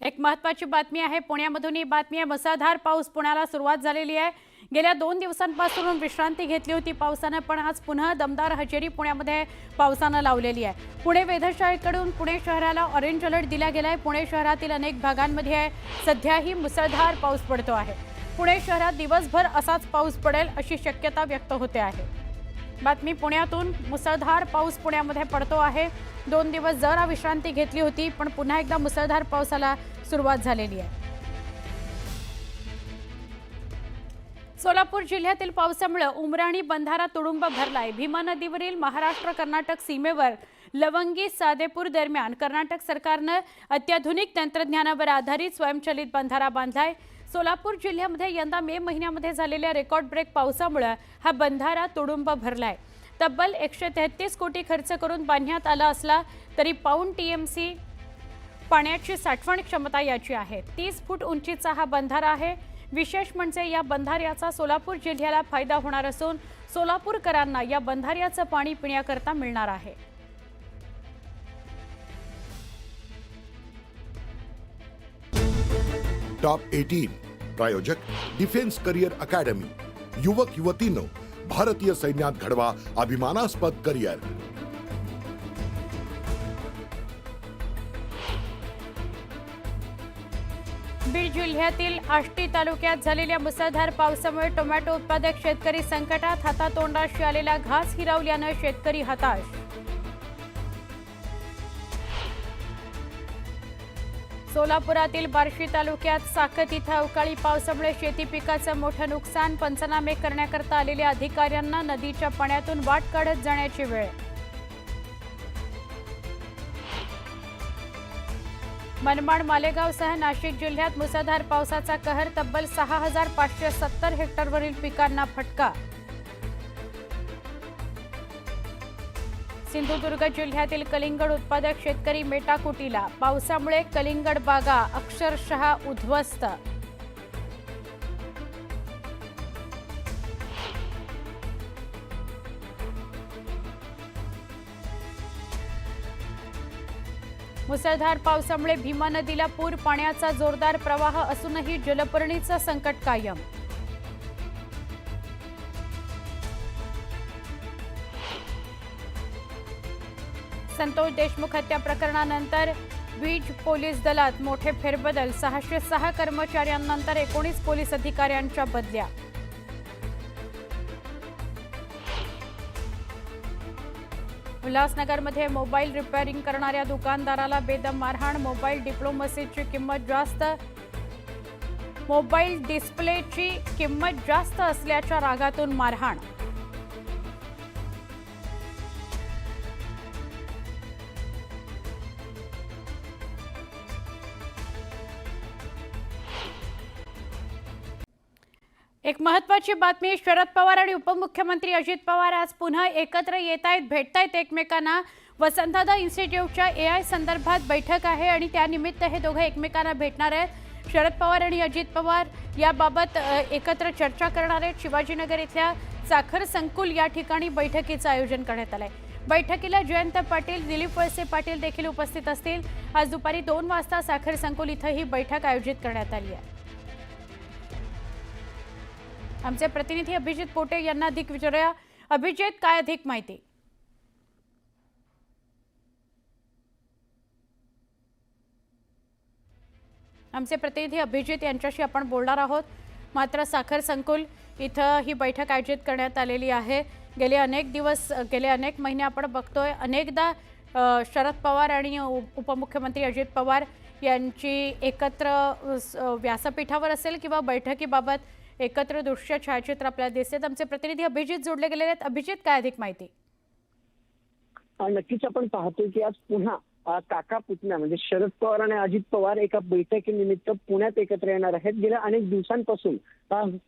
एक महत्त्वाची बातमी आहे। पुण्यामधून ही बातमी आहे। मुसळधार पाऊस पुण्याला सुरुवात झालेली आहे। गेल्या 2 दिवसांपासून विश्रांती घेतली होती पावसाने, पण आज पुन्हा दमदार हजेरी पुण्यामध्ये पावसाने लावलेली आहे। पुणे वेधशाळेकडून पुणे शहराला ऑरेंज अलर्ट दिला गेलाय। पुणे शहरातील अनेक भागांमध्ये सध्याही मुसळधार पाऊस पडतो आहे। पुणे शहरात दिवसभर असाच पाऊस पडेल अशी शक्यता व्यक्त होते आहे। बातमी पुण्यातून। मुसळधार पाऊस पुण्यामध्ये पडतो आहे। 2 दिवस जरा विश्रांती घेतली होती, पण पुन्हा एकदा मुसळधार पावसाला सुरुवात झालेली आहे। सोलापूर जिल्ह्यातील पावसामुळे उमराणी बंधारा तुडुंब भरलाय। भीमा नदीवरील महाराष्ट्र कर्नाटक सीमेवर लवंगी सादेपूर दरम्यान कर्नाटक सरकारने अत्याधुनिक तंत्रज्ञानावर आधारित स्वयंचलित बंधारा बांधलाय। सोलापूर जिल्ह्यामध्ये यंदा मे महिन्यामध्ये झालेल्या रेकॉर्ड ब्रेक पावसामुळे हा बंधारा तुडुंब भरलाय। तब्बल 133 कोटी खर्च करून बांधण्यात आला असला तरी पाऊण टीएमसी पाण्याची साठवण क्षमता याची आहे। 30 फूट उंचीचा हा बंधारा आहे। विशेष म्हणजे या बंधाऱ्याचा सोलापूर जिल्ह्याला फायदा होणार असून सोलापूरकरांना या बंधाऱ्याचं पाणी पिण्याकरता मिळणार आहे। टॉप 18 प्रायोजक डिफेन्स करियर अकॅडमी। युवक युवतींनो, भारतीय सैन्यात घडवा अभिमानास्पद करियर। बीड जिल्ह्यातील आष्टी तालुक्यात झालेल्या मुसळधार पावसामुळे टोमॅटो उत्पादक शेतकरी संकटात। हातातोंडाशी आलेला घास हिरावल्याने शेतकरी हताश। सोलापुरातील बार्शी तालुक्यात साखत इथं अवकाळी पावसामुळे शेती पिकाचं मोठं नुकसान। पंचनामे करण्याकरता आलेल्या अधिकाऱ्यांना नदीच्या पाण्यातून वाट काढत जाण्याची वेळ। मनमाड मालेगावसह नाशिक जिल्ह्यात मुसळधार पावसाचा कहर। तब्बल 6570 हेक्टरवरील पिकांना फटका। सिंधुदुर्ग जिल्ह्यातील कलिंगड उत्पादक शेतकरी मेटाकुटीला। पावसामुळे कलिंगड बागा अक्षरशः उद्ध्वस्त। मुसळधार पावसामुळे भीमा नदीला पूर। पाण्याचा जोरदार प्रवाह असूनही जलपर्णीचं संकट कायम। संतोष देशमुख हत्या प्रकरणानंतर बीड पोलीस दलात मोठे फेरबदल। 606 कर्मचाऱ्यांनंतर 19 पोलीस अधिकाऱ्यांच्या बदल्या। उल्हासनगरमध्ये मोबाईल रिपेअरिंग करणाऱ्या दुकानदाराला बेदम मारहाण। मोबाईल डिप्लोमसीची किंमत जास्त। मोबाईल डिस्प्लेची किंमत जास्त असल्याच्या रागातून मारहाण। एक महत्त्वाची बातमी। शरद पवार आणि उपमुख्यमंत्री अजित पवार आज पुन्हा एकत्र येत आहेत, भेटतायत एकमेकांना। वसंतदादा इन्स्टिट्यूटच्या एआय संदर्भात बैठक आहे आणि त्यानिमित्त हे दोघे एकमेकांना भेटणार आहेत। शरद पवार आणि अजित पवार याबाबत एकत्र चर्चा करणार आहेत। शिवाजीनगर इथल्या साखर संकुल या ठिकाणी बैठकीचं आयोजन करण्यात आलंय। बैठकीला जयंत पाटील, दिलीप वळसे पाटील देखील उपस्थित असतील। आज दुपारी 2 वाजता साखर संकुल इथं ही बैठक आयोजित करण्यात आली आहे। आमचे प्रतिनिधी अभिजित पोटे यांना अधिक विचारूया। अभिजित, काय अधिक माहिती? आमचे प्रतिनिधी अभिजित यांच्याशी आपण बोलणार आहोत। मात्र साखर संकुल इथं ही बैठक आयोजित करण्यात आलेली आहे। गेले अनेक महिने आपण बघतोय, अनेकदा शरद पवार आणि उपमुख्यमंत्री अजित पवार यांची एकत्र व्यासपीठावर असेल किंवा बैठकीबाबत एकत्र दृश्य छायाचित्र आपल्याला दिसतात। आमचे प्रतिनिधी अभिजित जोडले गेलेले आहेत। अभिजित, काय अधिक माहिती? नक्कीच आपण पाहतोय की आज पुन्हा काका पुतण्या म्हणजे शरद पवार आणि अजित पवार एका बैठकीनिमित्त पुण्यात एकत्र येणार आहेत। गेल्या अनेक दिवसांपासून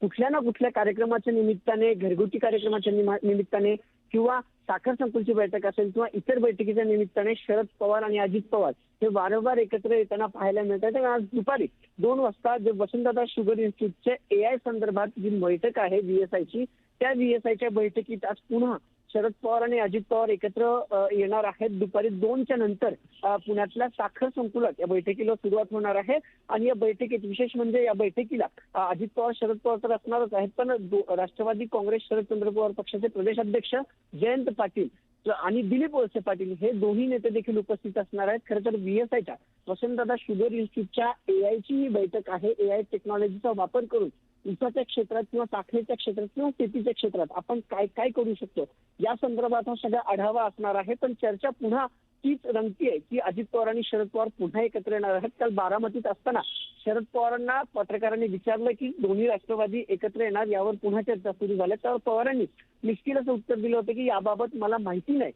कुठल्या ना कुठल्या कार्यक्रमाच्या निमित्ताने, घरगुती कार्यक्रमाच्या निमित्ताने किंवा साखर संकुलची बैठक असेल किंवा इतर बैठकीच्या निमित्ताने शरद पवार आणि अजित पवार हे वारंवार एकत्र येताना पाहायला मिळतात। आज दुपारी 2 वाजता जे वसंतदादा शुगर इन्स्टिट्यूटच्या एआय संदर्भात जी बैठक आहे VSI ची, त्या VSI च्या बैठकीत आज पुन्हा शरद पवार आणि अजित पवार एकत्र येणार आहेत. दुपारी 2च्या नंतर पुण्यातल्या साखर संकुलात या बैठकीला सुरुवात होणार आहे. आणि या बैठकीत विशेष म्हणजे या बैठकीला अजित पवार शरद पवार तर असणारच आहेत, पण राष्ट्रवादी काँग्रेस शरदचंद्र पवार पक्षाचे प्रदेशाध्यक्ष जयंत पाटील आणि दिलीप वळसे पाटील हे दोन्ही नेते देखील उपस्थित असणार आहेत. खरं तर BSIच्या वसंतदादा शुगर इन्स्टिट्यूटच्या AI ची ही बैठक आहे. AI टेक्नॉलॉजीचा वापर करून ऊसाच्या क्षेत्रात किंवा साखरेच्या क्षेत्रात किंवा शेतीच्या क्षेत्रात आपण काय काय करू शकतो या संदर्भात हा सगळा आढावा असणार आहे. पण चर्चा पुन्हा तीच रंगतीये की अजित पवार आणि शरद पवार पुन्हा एकत्र येणार आहेत. काल बारामतीत असताना शरद पवारांना पत्रकारांनी विचारलं की दोन्ही राष्ट्रवादी एकत्र येणार, यावर पुन्हा चर्चा सुरू झाल्या. तर पवारांनी निश्चित असं उत्तर दिलं होतं की याबाबत मला माहिती नाही.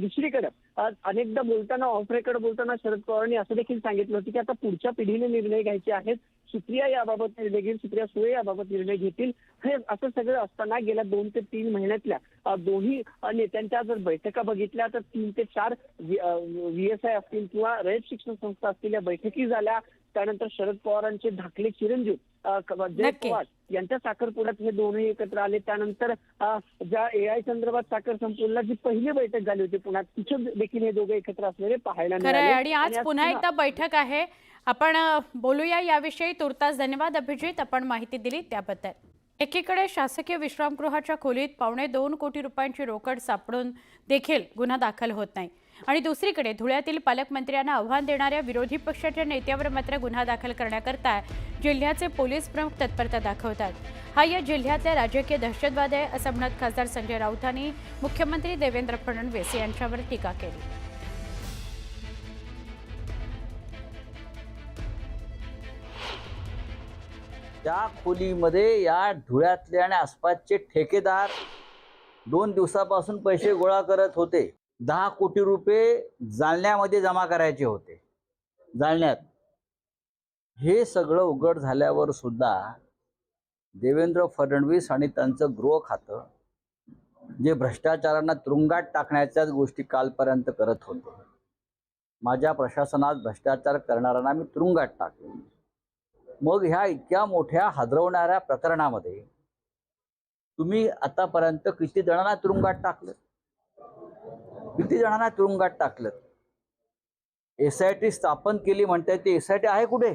दुसरीकडे अनेकदा बोलताना ऑफ रेकॉर्ड बोलताना शरद पवारांनी असं देखील सांगितलं होतं की आता पुढच्या पिढीने निर्णय घ्यायचे आहेत. सुप्रिया याबाबत निर्णय घेईल, सुप्रिया सुळे याबाबत निर्णय घेतील. हे असं सगळं असताना गेल्या 2 ते 3 महिन्यातल्या दोन्ही नेत्यांच्या जर बैठका बघितल्या तर 3 ते 4 VSI असतील किंवा रयत शिक्षण संस्था असतील या बैठकी झाल्या. त्यानंतर शरद पवारांचे धाकले चिरंजीव जय पवार यांच्या साखरपुड्यात हे दोन्ही एकत्र आले. त्यानंतर ज्या AI संदर्भात साखर संकुलला जी पहिली बैठक झाली होती पुण्यात, तिथे देखील हे दोघे एकत्र असलेले पाहायला मिळाले. आणि आज पुन्हा एकदा बैठक आहे. आपण बोलूया याविषयी. तुर्तास धन्यवाद अभिजित, आपण माहिती दिली त्याबद्दल. एकीकडे शासकीय विश्रामगृहाच्या खोलीत 2.25 कोटी रुपयांची रोकड सापडून देखील गुन्हा दाखल होत नाही. आणि दुसरीकडे धुळ्यातील पालकमंत्र्यांना आव्हान देणाऱ्या विरोधी पक्षाच्या नेत्यावर मात्र गुन्हा दाखल करण्याकरता जिल्ह्याचे पोलीस प्रमुख तत्परता दाखवतात. हा या जिल्ह्यातल्या राजकीय दहशतवाद आहे असं म्हणत खासदार संजय राऊतांनी मुख्यमंत्री देवेंद्र फडणवीस यांच्यावर टीका केली. त्या खोलीमध्ये या धुळ्यातले आणि आसपासचे ठेकेदार 2 दिवसापासून पैसे गोळा करत होते. 10 कोटी रुपये जालन्यामध्ये जमा करायचे होते. जालन्यात हे सगळं उघड झाल्यावर सुद्धा देवेंद्र फडणवीस आणि त्यांचं गृह खातं जे भ्रष्टाचारांना तुरुंगात टाकण्याच्याच गोष्टी कालपर्यंत करत होते. माझ्या प्रशासनात भ्रष्टाचार करणाऱ्यांना मी तुरुंगात टाकेन. मग ह्या इतक्या मोठ्या हादरवणाऱ्या प्रकरणामध्ये तुम्ही आतापर्यंत किती जणांना तुरुंगात टाकलं, किती जणांना तुरुंगात टाकलं? SIT स्थापन केली म्हणताय, ते SIT आहे कुठे?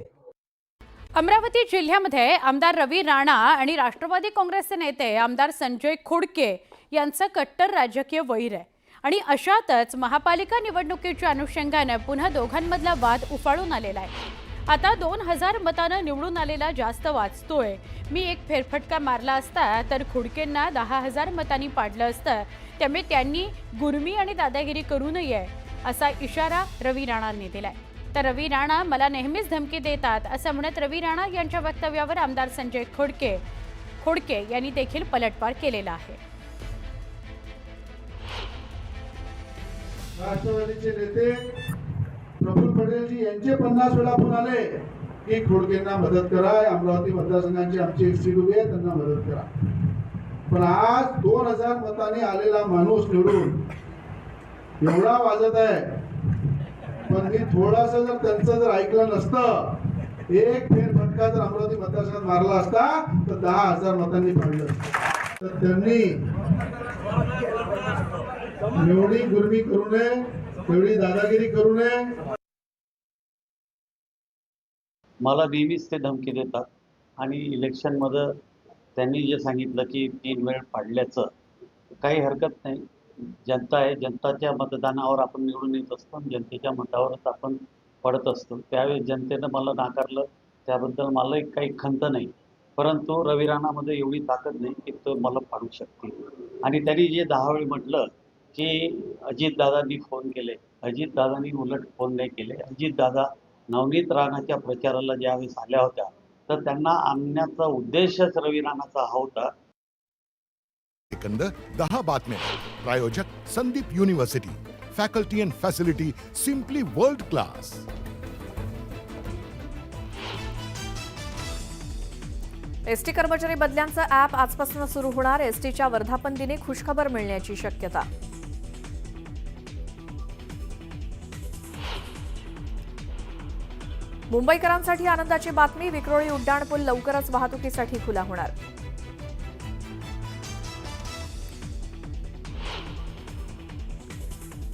अमरावती जिल्ह्यामध्ये आमदार रवी राणा आणि राष्ट्रवादी काँग्रेसचे नेते आमदार संजय खोडके यांचं कट्टर राजकीय वैर आहे. आणि अशातच महापालिका निवडणुकीच्या अनुषंगाने पुन्हा दोघांमधला वाद उफाळून आलेला आहे. आता 2000 मतांना निवडून आलेला जास्त वाचतोय. मी एक फेरफटका मारला असता तर खोडकेंना 10,000 मतांनी पाडलं असतं. त्यामुळे त्यांनी गुरमी आणि दादागिरी करू नये असा इशारा रवी राणांनी दिलाय. तर रवी राणा मला नेहमीच धमकी देतात असं म्हणत रवी राणा यांच्या वक्तव्यावर आमदार संजय खोडके यांनी देखील पलटवार केलेला आहे. राष्ट्रवादीचे नेते प्रफुल्ल पटेलजी यांचे 50 वेळा फोन आले की खोडकेंना मदत करा, अमरावती मतदारसंघाची आमची एक सीट उभी आहे, त्यांना मदत करा. पण आज 2000 मतांनी आलेला माणूस निवडून एवढा वाजत आहे. पण मी थोडासा जर त्यांचं जर ऐकलं नसतं, एक फेरफटका जर अमरावती मतदारसंघात मारला असता तर 10,000 मतांनी पाडलं. तर त्यांनी एवढी गुरमी करू नये, एवढी दादागिरी करू नये. मला नेहमीच ते धमकी देतात आणि इलेक्शनमध्ये त्यांनी जे सांगितलं की 3 वेळ पाडल्याचं काही हरकत नाही. जनता आहे, जनताच्या मतदानावर आपण निवडून येत असतो, जनतेच्या मतावरच आपण पडत असतो. त्यावेळेस जनतेनं मला नाकारलं, त्याबद्दल मला काही खंत नाही. परंतु रवी राणामध्ये एवढी ताकद नाही की तो मला पाडू शकतील. आणि त्यांनी जे 10 वेळी म्हटलं की अजितदादांनी फोन केले, अजितदादांनी उलट फोन नाही केले. अजितदादा नवनीत राणाच्या प्रचाराला ज्यावेळेस आल्या होत्या तर त्यांना आणण्याचा उद्देशच रवी राणाचा हा होता. एकंदर 10 बातम्या. प्रायोजक Sandeep university. Faculty and facility simply world class. ST कर्मचारी बदल्यांचं ॲप आजपासून सुरू होणार. एसटीच्या वर्धापन दिनी खुशखबर मिळण्याची शक्यता. मुंबईकरांसाठी आनंदाची बातमी. विक्रोळी उड्डाणपूल लवकरच वाहतुकीसाठी खुला होणार.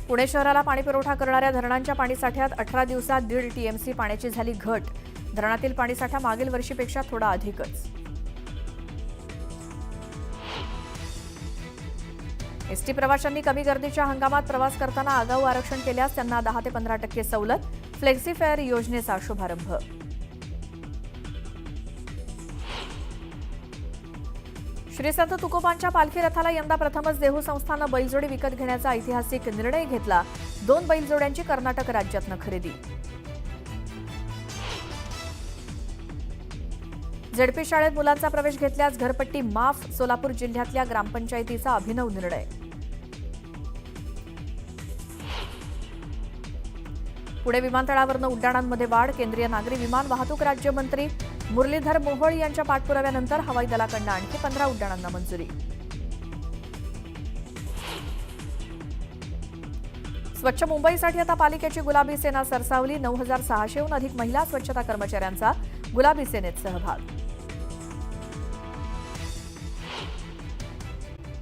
पुणे शहराला पाणीपुरवठा करणाऱ्या धरणांच्या पाणीसाठ्यात 18 दिवसात 1.5 टीएमसी पाण्याची झाली घट. धरणातील पाणीसाठा मागील वर्षीपेक्षा थोडा अधिकच. एसटी प्रवाशांनी कमी गर्दीच्या हंगामात प्रवास करताना आगाऊ आरक्षण केल्यास त्यांना 10 ते 15% सवलत. फ्लेक्सी फेअर योजनेचा शुभारंभ. श्री संत तुकोबांच्या पालखी रथाला यंदा प्रथमच देहू संस्थानं बैलजोडी विकत घेण्याचा ऐतिहासिक निर्णय घेतला. 2 बैलजोड्यांची कर्नाटक राज्यातनं खरेदी. झेडपी शाळेत मुलांचा प्रवेश घेतल्यास घरपट्टी माफ. सोलापूर जिल्ह्यातल्या ग्रामपंचायतीचा अभिनव निर्णय. पुणे विमानतळावरनं उड्डाणांमध्ये वाढ. केंद्रीय नागरी विमान वाहतूक राज्यमंत्री मुरलीधर मोहोळ यांच्या पाठपुराव्यानंतर हवाई दलाकडनं आणखी 15 उड्डाणांना मंजुरी. स्वच्छ मुंबईसाठी आता पालिकेची गुलाबी सेना सरसावली. 9,600हून अधिक महिला स्वच्छता कर्मचाऱ्यांचा गुलाबी सेनेत सहभाग.